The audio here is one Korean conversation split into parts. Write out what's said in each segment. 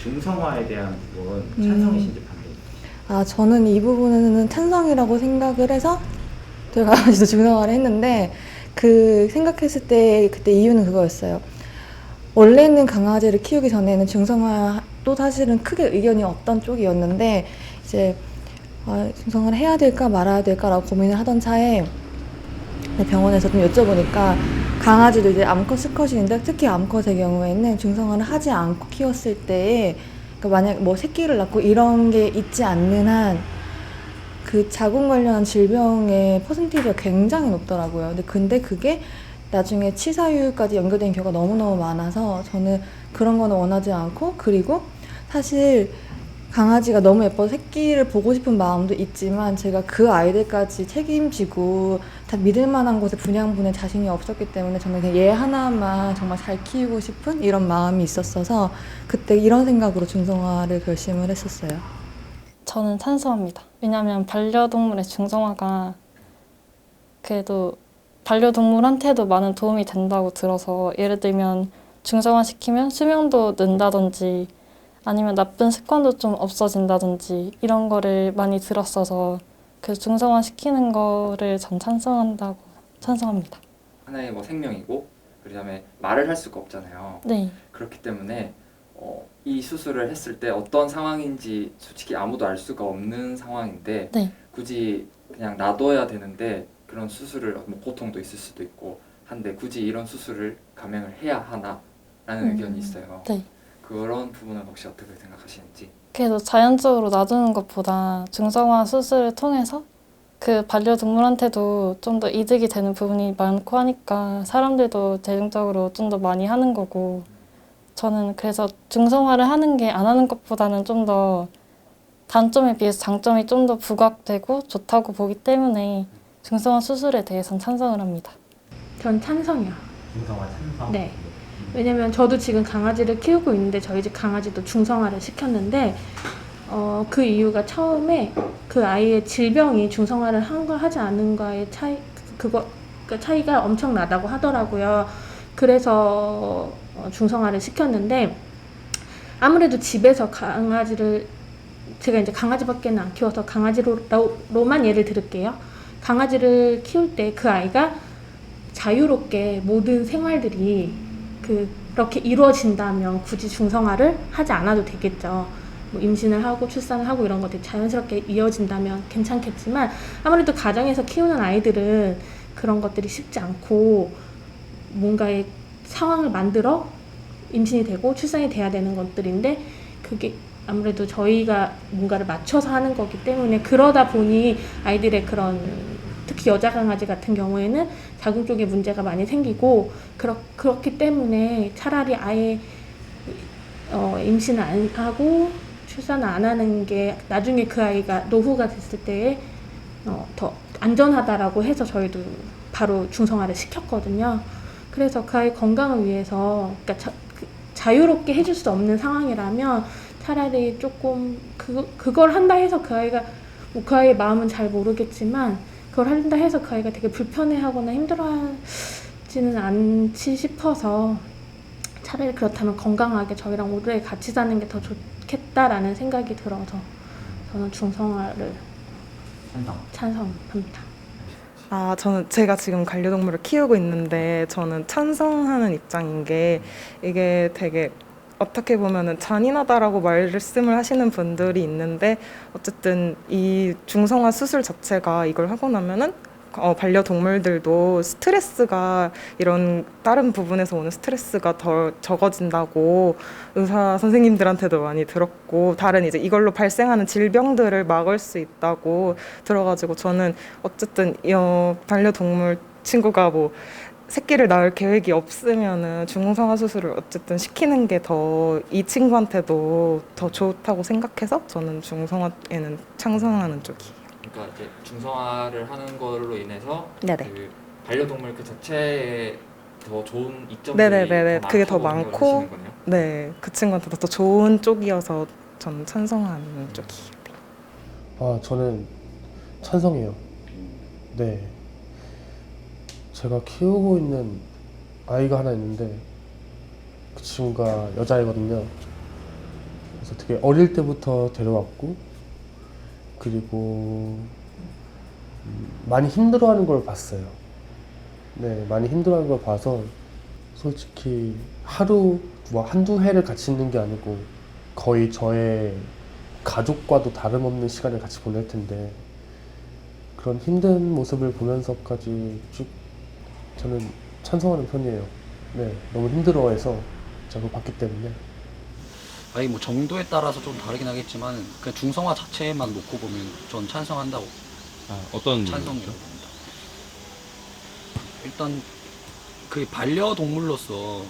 중성화에 대한 부분 찬성이신지 반대이신지? 저는 이 부분은 찬성이라고 생각을 해서 저희 강아지도 중성화를 했는데 그 생각했을 때 그때 이유는 그거였어요. 원래는 강아지를 키우기 전에는 중성화도 사실은 크게 의견이 없던 쪽이었는데 이제 중성화를 해야 될까 말아야 될까라고 고민을 하던 차에 병원에서 좀 여쭤보니까 강아지도 이제 암컷, 수컷인데 특히 암컷의 경우에는 중성화를 하지 않고 키웠을 때에 그러니까 만약 뭐 새끼를 낳고 이런 게 있지 않는 한 그 자궁 관련한 질병의 퍼센티지가 굉장히 높더라고요. 근데 그게 나중에 치사율까지 연결된 경우가 너무너무 많아서 저는 그런 거는 원하지 않고, 그리고 사실 강아지가 너무 예뻐서 새끼를 보고 싶은 마음도 있지만 제가 그 아이들까지 책임지고 다 믿을 만한 곳에 분양보낼 자신이 없었기 때문에 저는 그냥 얘 하나만 정말 잘 키우고 싶은 이런 마음이 있었어서 그때 이런 생각으로 중성화를 결심을 했었어요. 저는 찬성합니다. 왜냐하면 반려동물의 중성화가 그래도 반려동물한테도 많은 도움이 된다고 들어서, 예를 들면 중성화 시키면 수명도 는다든지 아니면 나쁜 습관도 좀 없어진다든지 이런 거를 많이 들었어서 그 중성화 시키는 거를 전 찬성합니다. 하나의 뭐 생명이고 그다음에 말을 할 수가 없잖아요. 네. 그렇기 때문에 이 수술을 했을 때 어떤 상황인지 솔직히 아무도 알 수가 없는 상황인데 네. 굳이 그냥 놔둬야 되는데 그런 수술을 뭐 고통도 있을 수도 있고 한데 굳이 이런 수술을 감행을 해야 하나라는 의견이 있어요. 네. 그런 부분은 혹시 어떻게 생각하시는지? 그래도 자연적으로 놔두는 것보다 중성화 수술을 통해서 그 반려동물한테도 좀 더 이득이 되는 부분이 많고 하니까 사람들도 대중적으로 좀 더 많이 하는 거고, 저는 그래서 중성화를 하는 게 안 하는 것보다는 좀 더 단점에 비해서 장점이 좀 더 부각되고 좋다고 보기 때문에 중성화 수술에 대해서는 찬성을 합니다. 전 찬성이요. 중성화 찬성? 네. 왜냐면 저도 지금 강아지를 키우고 있는데 저희 집 강아지도 중성화를 시켰는데 그 이유가 처음에 그 아이의 질병이 중성화를 한 거 하지 않은가의 그 차이가 엄청나다고 하더라고요. 그래서 중성화를 시켰는데 아무래도 집에서 강아지를 제가 이제 강아지밖에는 안 키워서 강아지로만 예를 들을게요. 강아지를 키울 때 그 아이가 자유롭게 모든 생활들이 그렇게 이루어진다면 굳이 중성화를 하지 않아도 되겠죠. 뭐 임신을 하고 출산을 하고 이런 것들이 자연스럽게 이어진다면 괜찮겠지만 아무래도 가정에서 키우는 아이들은 그런 것들이 쉽지 않고 뭔가의 상황을 만들어 임신이 되고 출산이 돼야 되는 것들인데 그게 아무래도 저희가 뭔가를 맞춰서 하는 거기 때문에 그러다 보니 아이들의 그런 특히 여자 강아지 같은 경우에는 자궁 쪽에 문제가 많이 생기고 그렇기 때문에 차라리 아예 임신을 안 하고 출산을 안 하는 게 나중에 그 아이가 노후가 됐을 때에 더 안전하다라고 해서 저희도 바로 중성화를 시켰거든요. 그래서 그 아이 건강을 위해서 그러니까 자유롭게 해줄 수 없는 상황이라면 차라리 조금 그걸 한다 해서 그 아이가 뭐 그 아이의 마음은 잘 모르겠지만 그걸 한다 해서 그 아이가 되게 불편해하거나 힘들어하지는 않지 싶어서 차라리 그렇다면 건강하게 저희랑 오래 같이 사는 게 더 좋겠다라는 생각이 들어서 저는 중성화를 찬성합니다. 저는 제가 지금 반려동물을 키우고 있는데 저는 찬성하는 입장인 게 이게 되게 어떻게 보면은 잔인하다라고 말씀을 하시는 분들이 있는데 어쨌든 이 중성화 수술 자체가 이걸 하고 나면은 반려동물들도 스트레스가 이런 다른 부분에서 오는 스트레스가 더 적어진다고 의사 선생님들한테도 많이 들었고 다른 이제 이걸로 발생하는 질병들을 막을 수 있다고 들어가지고 저는 어쨌든 반려동물 친구가 뭐 새끼를 낳을 계획이 없으면은 중성화 수술을 어쨌든 시키는 게 더 이 친구한테도 더 좋다고 생각해서 저는 중성화에는 찬성하는 쪽이에요. 그러니까 이제 중성화를 하는 걸로 인해서 네네. 그 반려동물 그 자체에 더 좋은 이점들이 네네네네. 더 그게 더 많다고 많고, 생각을 하시는 거네요. 네, 그 친구한테 더 좋은 쪽이어서 저는 찬성하는 쪽이에요. 저는 찬성해요. 네. 제가 키우고 있는 아이가 하나 있는데 그 친구가 여자아이거든요. 그래서 되게 어릴 때부터 데려왔고, 그리고 많이 힘들어하는 걸 봤어요. 네, 많이 힘들어하는 걸 봐서 솔직히 하루 뭐 한두 해를 같이 있는 게 아니고 거의 저의 가족과도 다름없는 시간을 같이 보낼 텐데, 그런 힘든 모습을 보면서까지 쭉 저는 찬성하는 편이에요. 네, 너무 힘들어해서 제가 그걸 봤기 때문에. 아니 뭐 정도에 따라서 좀 다르긴 하겠지만 그냥 중성화 자체만 놓고 보면 전 찬성한다고 어떤 찬성이라고 봅니다. 일단 그 반려동물로서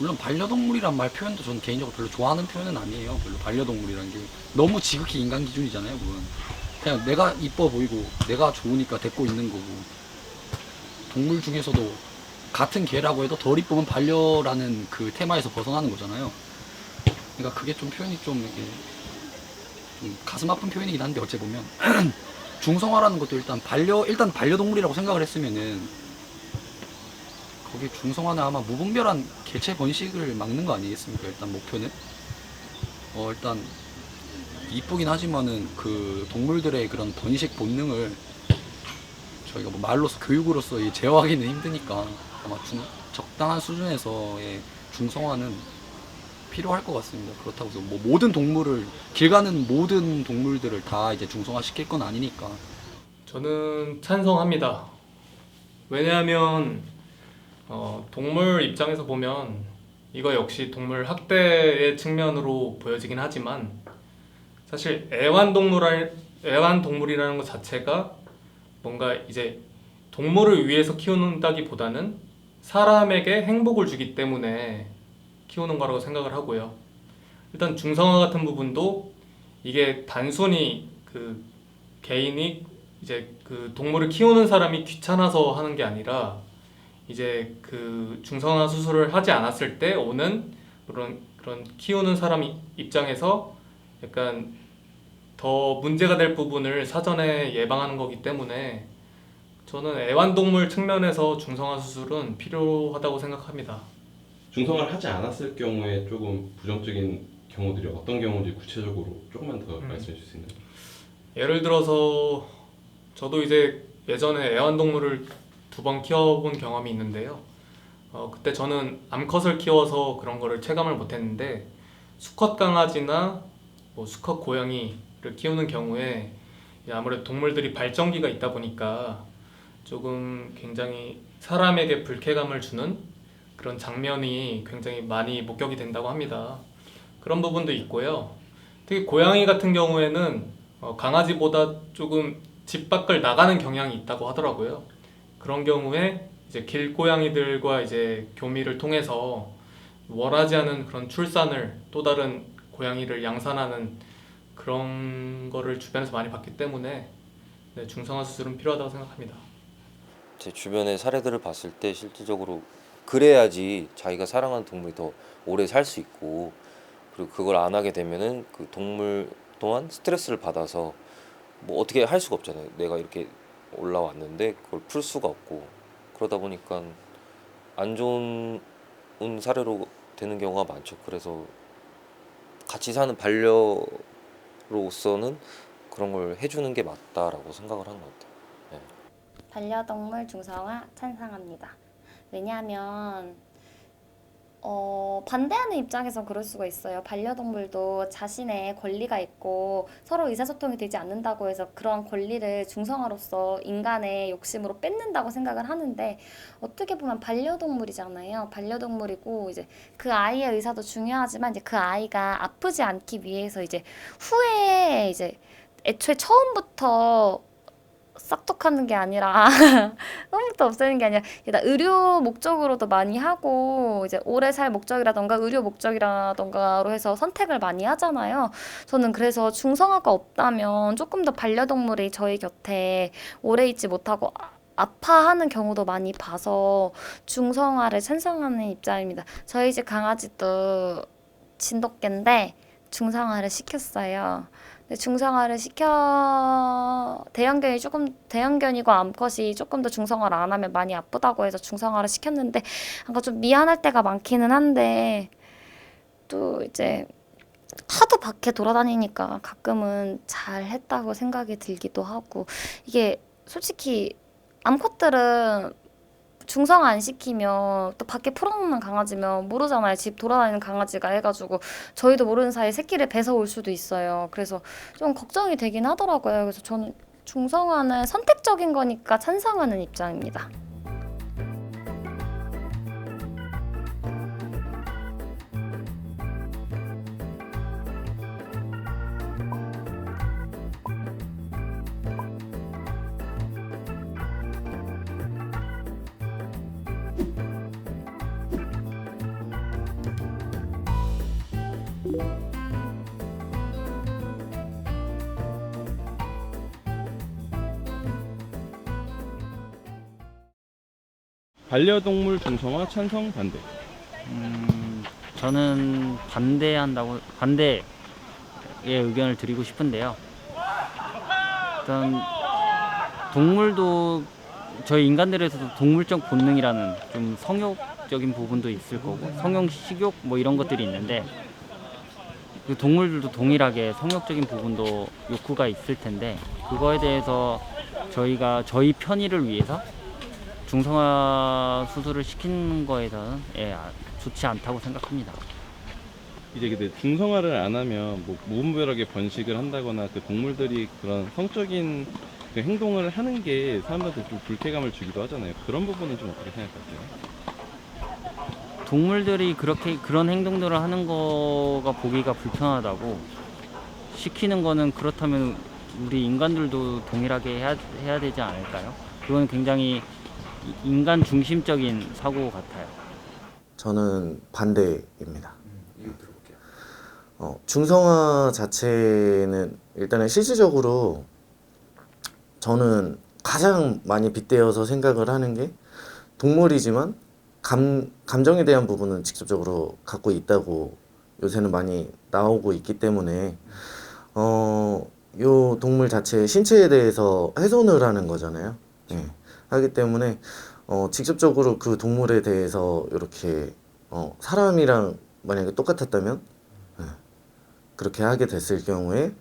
물론 반려동물이란 말 표현도 전 개인적으로 별로 좋아하는 표현은 아니에요. 별로 반려동물이라는 게 너무 지극히 인간 기준이잖아요. 그건 그냥 내가 이뻐 보이고 내가 좋으니까 데리고 있는 거고, 동물 중에서도 같은 개라고 해도 덜 이쁘면 반려라는 그 테마에서 벗어나는 거잖아요. 그러니까 그게 좀 표현이 좀 이게 좀 가슴 아픈 표현이긴 한데, 어째 보면 중성화라는 것도 일단 반려동물이라고 생각을 했으면은 거기 중성화는 아마 무분별한 개체 번식을 막는 거 아니겠습니까? 일단 목표는 일단 이쁘긴 하지만은 그 동물들의 그런 번식 본능을 저희가 뭐 말로서 교육으로서 제어하기는 힘드니까 아마 적당한 수준에서의 중성화는 필요할 것 같습니다. 그렇다고 해서 뭐 모든 동물을 길 가는 모든 동물들을 다 이제 중성화 시킬 건 아니니까. 저는 찬성합니다. 왜냐하면 동물 입장에서 보면 이거 역시 동물 학대의 측면으로 보여지긴 하지만 사실 애완동물이라는 것 자체가 뭔가 이제 동물을 위해서 키우는다기보다는 사람에게 행복을 주기 때문에 키우는 거라고 생각을 하고요. 일단 중성화 같은 부분도 이게 단순히 그 개인이 이제 그 동물을 키우는 사람이 귀찮아서 하는 게 아니라 이제 그 중성화 수술을 하지 않았을 때 오는 그런 키우는 사람 입장에서 약간 더 문제가 될 부분을 사전에 예방하는 거기 때문에 저는 애완동물 측면에서 중성화 수술은 필요하다고 생각합니다. 중성화를 하지 않았을 경우에 조금 부정적인 경우들이 어떤 경우인지 구체적으로 조금만 더 말씀해 주실 수 있나요? 예를 들어서 저도 이제 예전에 애완동물을 2번 키워본 경험이 있는데요. 그때 저는 암컷을 키워서 그런 거를 체감을 못했는데 수컷 강아지나 뭐 수컷 고양이를 키우는 경우에 아무래도 동물들이 발정기가 있다 보니까 조금 굉장히 사람에게 불쾌감을 주는 그런 장면이 굉장히 많이 목격이 된다고 합니다. 그런 부분도 있고요. 특히 고양이 같은 경우에는 강아지보다 조금 집 밖을 나가는 경향이 있다고 하더라고요. 그런 경우에 이제 길고양이들과 이제 교미를 통해서 원하지 않은 그런 출산을 또 다른 고양이를 양산하는 그런 거를 주변에서 많이 봤기 때문에 네, 중성화 수술은 필요하다고 생각합니다. 제 주변의 사례들을 봤을 때 실질적으로 그래야지 자기가 사랑하는 동물이 더 오래 살 수 있고, 그리고 그걸 안 하게 되면은 그 동물 또한 스트레스를 받아서 뭐 어떻게 할 수가 없잖아요. 내가 이렇게 올라왔는데 그걸 풀 수가 없고, 그러다 보니까 안 좋은 사례로 되는 경우가 많죠. 그래서 같이 사는 반려로서는 그런 걸 해주는 게 맞다라고 생각을 하는 것 같아요. 네. 반려동물 중성화 찬성합니다. 왜냐하면 반대하는 입장에서 그럴 수가 있어요. 반려동물도 자신의 권리가 있고 서로 의사소통이 되지 않는다고 해서 그런 권리를 중성화로서 인간의 욕심으로 뺏는다고 생각을 하는데, 어떻게 보면 반려동물이잖아요. 반려동물이고 이제 그 아이의 의사도 중요하지만 이제 그 아이가 아프지 않기 위해서 이제 후에 이제 애초에 처음부터 싹둑하는 게 아니라 처음부터 없애는 게 아니라 일단 의료 목적으로도 많이 하고 이제 오래 살 목적이라던가 의료 목적이라던가로 해서 선택을 많이 하잖아요. 저는 그래서 중성화가 없다면 조금 더 반려동물이 저희 곁에 오래 있지 못하고 아파하는 경우도 많이 봐서 중성화를 찬성하는 입장입니다. 저희 집 강아지도 진돗개인데 중성화를 시켰어요. 근데 중성화를 대형견이고 암컷이 조금 더 중성화를 안 하면 많이 아프다고 해서 중성화를 시켰는데, 뭔가 좀 미안할 때가 많기는 한데, 또 이제 하도 밖에 돌아다니니까 가끔은 잘 했다고 생각이 들기도 하고 이게 솔직히 암컷들은 중성화 안 시키면 또 밖에 풀어놓는 강아지면 모르잖아요. 집 돌아다니는 강아지가 해가지고 저희도 모르는 사이에 새끼를 뺏어올 수도 있어요. 그래서 좀 걱정이 되긴 하더라고요. 그래서 저는 중성화는 선택적인 거니까 찬성하는 입장입니다. 반려동물 중성화 찬성 반대. 저는 반대의 의견을 드리고 싶은데요. 일단 동물도 저희 인간들에서도 동물적 본능이라는 좀 성욕적인 부분도 있을 거고 성형 식욕 뭐 이런 것들이 있는데 그 동물들도 동일하게 성욕적인 부분도 욕구가 있을 텐데 그거에 대해서 저희가 저희 편의를 위해서 중성화 수술을 시키는 거에서는 좋지 않다고 생각합니다. 이제 근데 중성화를 안 하면 뭐 무분별하게 번식을 한다거나 그 동물들이 그런 성적인 그 행동을 하는 게 사람들한테 좀 불쾌감을 주기도 하잖아요. 그런 부분은 좀 어떻게 생각하세요? 동물들이 그런 행동들을 하는 거가 보기가 불편하다고 시키는 거는 그렇다면 우리 인간들도 동일하게 해야 되지 않을까요? 그건 굉장히 인간 중심적인 사고 같아요. 저는 반대입니다. 이유 들어볼게요. 중성화 자체는 일단은 실질적으로 저는 가장 많이 빗대어서 생각을 하는 게 동물이지만 감정에 대한 부분은 직접적으로 갖고 있다고 요새는 많이 나오고 있기 때문에 요 동물 자체의 신체에 대해서 훼손을 하는 거잖아요. 네. 하기 때문에 직접적으로 그 동물에 대해서 이렇게 사람이랑 만약에 똑같았다면 그렇게 하게 됐을 경우에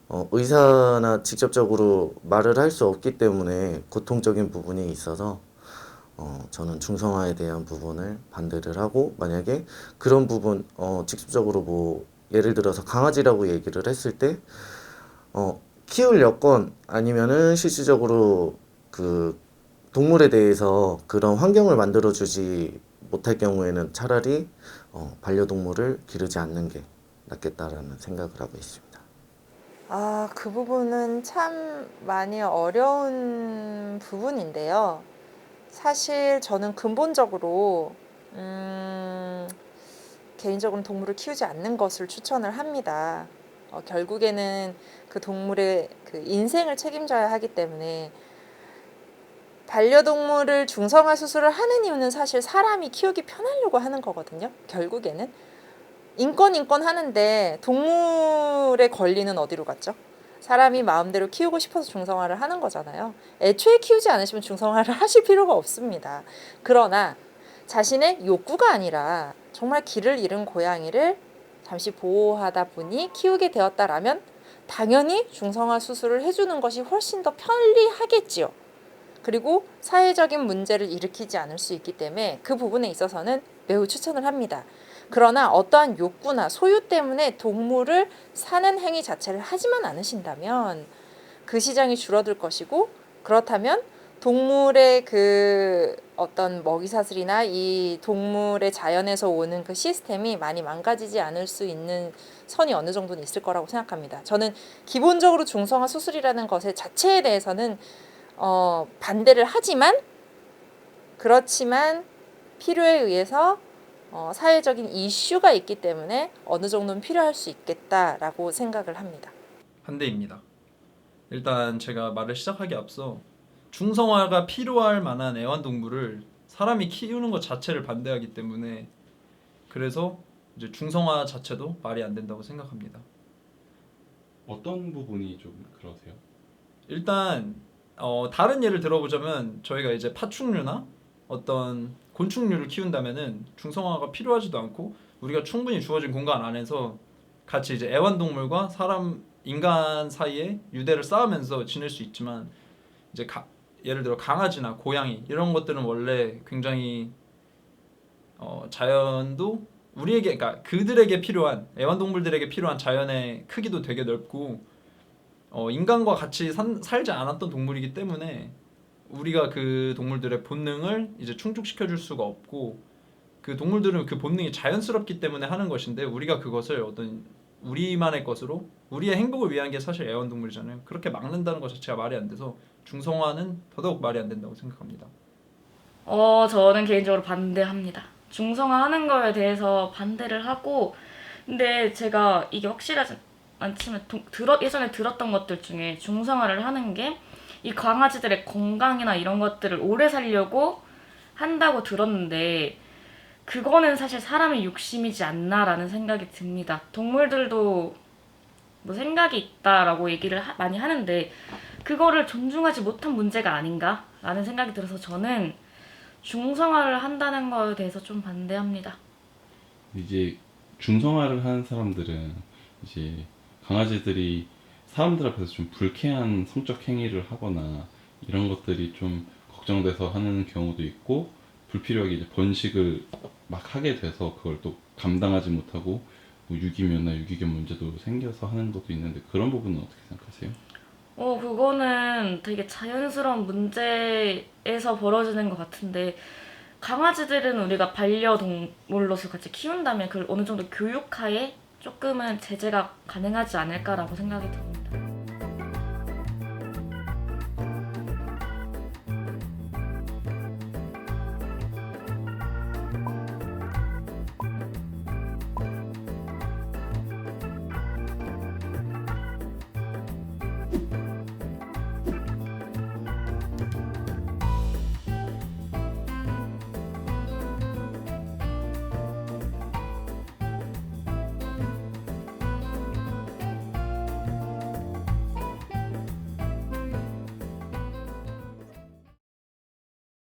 의사나 직접적으로 말을 할 수 없기 때문에 고통적인 부분이 있어서 저는 중성화에 대한 부분을 반대를 하고 만약에 그런 부분 직접적으로 뭐 예를 들어서 강아지라고 얘기를 했을 때 키울 여건 아니면은 실질적으로 그 동물에 대해서 그런 환경을 만들어주지 못할 경우에는 차라리 반려동물을 기르지 않는 게 낫겠다라는 생각을 하고 있습니다. 그 부분은 참 많이 어려운 부분인데요. 사실 저는 근본적으로 개인적으로는 동물을 키우지 않는 것을 추천을 합니다. 결국에는 그 동물의 그 인생을 책임져야 하기 때문에 반려동물을 중성화 수술을 하는 이유는 사실 사람이 키우기 편하려고 하는 거거든요. 결국에는 인권 하는데 동물의 권리는 어디로 갔죠? 사람이 마음대로 키우고 싶어서 중성화를 하는 거잖아요. 애초에 키우지 않으시면 중성화를 하실 필요가 없습니다. 그러나 자신의 욕구가 아니라 정말 길을 잃은 고양이를 잠시 보호하다 보니 키우게 되었다라면 당연히 중성화 수술을 해주는 것이 훨씬 더 편리하겠지요. 그리고 사회적인 문제를 일으키지 않을 수 있기 때문에 그 부분에 있어서는 매우 추천을 합니다. 그러나 어떠한 욕구나 소유 때문에 동물을 사는 행위 자체를 하지만 않으신다면 그 시장이 줄어들 것이고 그렇다면 동물의 그 어떤 먹이사슬이나 이 동물의 자연에서 오는 그 시스템이 많이 망가지지 않을 수 있는 선이 어느 정도는 있을 거라고 생각합니다. 저는 기본적으로 중성화 수술이라는 것의 자체에 대해서는 반대를 하지만 그렇지만 필요에 의해서 사회적인 이슈가 있기 때문에 어느 정도는 필요할 수 있겠다라고 생각을 합니다. 반대입니다. 일단 제가 말을 시작하기 앞서 중성화가 필요할 만한 애완동물을 사람이 키우는 것 자체를 반대하기 때문에 그래서 이제 중성화 자체도 말이 안 된다고 생각합니다. 어떤 부분이 좀 그러세요? 일단 다른 예를 들어보자면 저희가 이제 파충류나 어떤 곤충류를 키운다면은 중성화가 필요하지도 않고 우리가 충분히 주어진 공간 안에서 같이 이제 애완동물과 인간 사이에 유대를 쌓으면서 지낼 수 있지만 이제 예를 들어 강아지나 고양이 이런 것들은 원래 굉장히 자연도 우리에게, 그러니까 그들에게 필요한, 애완동물들에게 필요한 자연의 크기도 되게 넓고 인간과 같이 살지 않았던 동물이기 때문에 우리가 그 동물들의 본능을 이제 충족시켜 줄 수가 없고, 그 동물들은 그 본능이 자연스럽기 때문에 하는 것인데 우리가 그것을 어떤 우리만의 것으로, 우리의 행복을 위한 게 사실 애완동물이잖아요. 그렇게 막는다는 것 자체가 말이 안 돼서 중성화는 더더욱 말이 안 된다고 생각합니다. 저는 개인적으로 반대합니다. 중성화하는 거에 대해서 반대를 하고, 근데 제가 이게 확실하지 않지만 예전에 들었던 것들 중에 중성화를 하는 게 이 강아지들의 건강이나 이런 것들을 오래 살려고 한다고 들었는데, 그거는 사실 사람의 욕심이지 않나라는 생각이 듭니다. 동물들도 뭐 생각이 있다라고 얘기를 많이 하는데 그거를 존중하지 못한 문제가 아닌가라는 생각이 들어서 저는 중성화를 한다는 거에 대해서 좀 반대합니다. 이제 중성화를 하는 사람들은 이제 강아지들이 사람들 앞에서 좀 불쾌한 성적 행위를 하거나 이런 것들이 좀 걱정돼서 하는 경우도 있고, 불필요하게 이제 번식을 막 하게 돼서 그걸 또 감당하지 못하고 뭐 유기묘나 유기견 문제도 생겨서 하는 것도 있는데, 그런 부분은 어떻게 생각하세요? 그거는 되게 자연스러운 문제에서 벌어지는 것 같은데, 강아지들은 우리가 반려동물로서 같이 키운다면 그걸 어느 정도 교육하에 조금은 제재가 가능하지 않을까라고 생각이 듭니다.